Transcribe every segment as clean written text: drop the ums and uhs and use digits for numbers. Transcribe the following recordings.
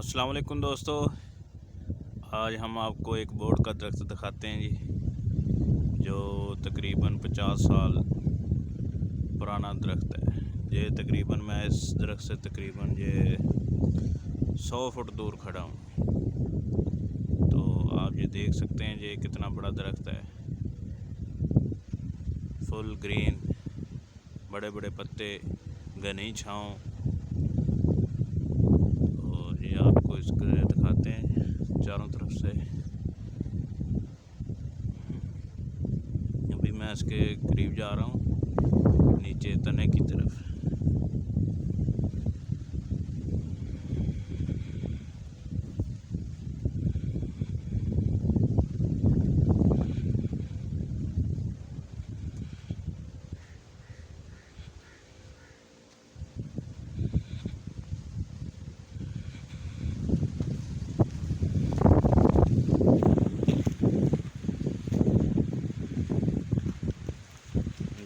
अस्सलाम वालेकुम दोस्तों, आज हम आपको एक बोर्ड का दरख्त दिखाते हैं जी, जो तकरीबन 50 साल पुराना दरख्त है। ये तकरीबन मैं इस दरख्त से तकरीबन ये 100 फुट दूर खड़ा हूँ। तो आप ये देख सकते हैं ये कितना बड़ा दरख्त है, फुल ग्रीन, बड़े बड़े पत्ते, घनी छाँव। और ये आपको इसको दिखाते हैं चारों तरफ से। अभी मैं इसके करीब जा रहा हूँ, नीचे तने की तरफ।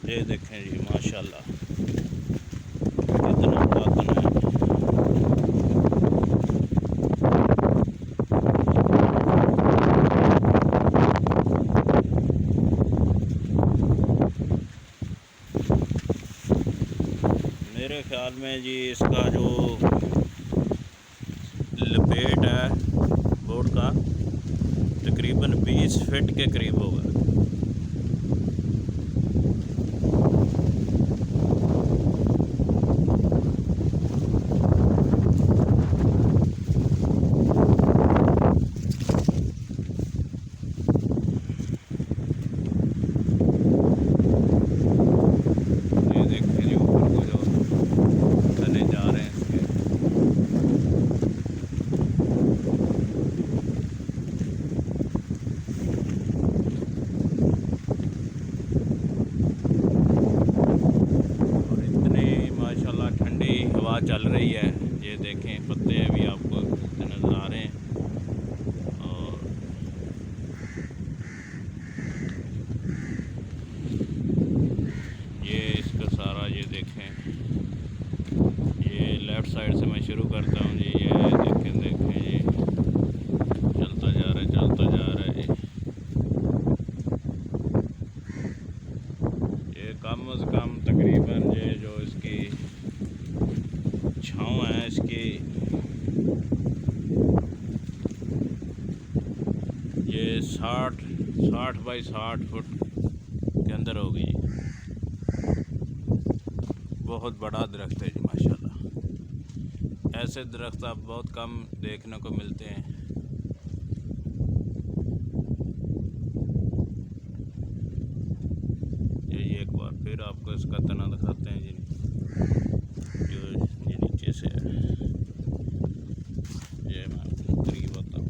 ये देखें जी, माशाल्लाह कितना पुरातन है। मेरे ख्याल में जी इसका जो लपेट है बोर्ड का तकरीबन 20 फीट के करीब होगा। ठंडी हवा चल रही है, ये देखें पत्ते अभी आपको नज़र आ रहे हैं। और ये इसका सारा ये देखें, ये लेफ़्ट साइड से मैं शुरू करता हूँ जी। ये देखें ये चलता जा रहा है, चलता जा रहा है। ये कम अज़ कम तकरीबन ये जो इसकी छाँव है इसकी, ये 60 बाई 60 फुट के अंदर होगी। बहुत बड़ा दरख्त है जी, माशाल्लाह। ऐसे दरख्त अब बहुत कम देखने को मिलते हैं। ये एक बार फिर आपको इसका तना दिखाते हैं जी, जो ये नीचे से है। ये मैं करीब आता हूँ।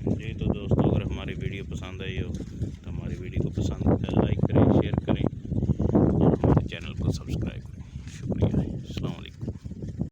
जी तो दोस्तों, अगर हमारी वीडियो पसंद आई हो तो हमारी वीडियो को पसंद लाइक करें, शेयर करें और हमारे चैनल को सब्सक्राइब करें। शुक्रिया।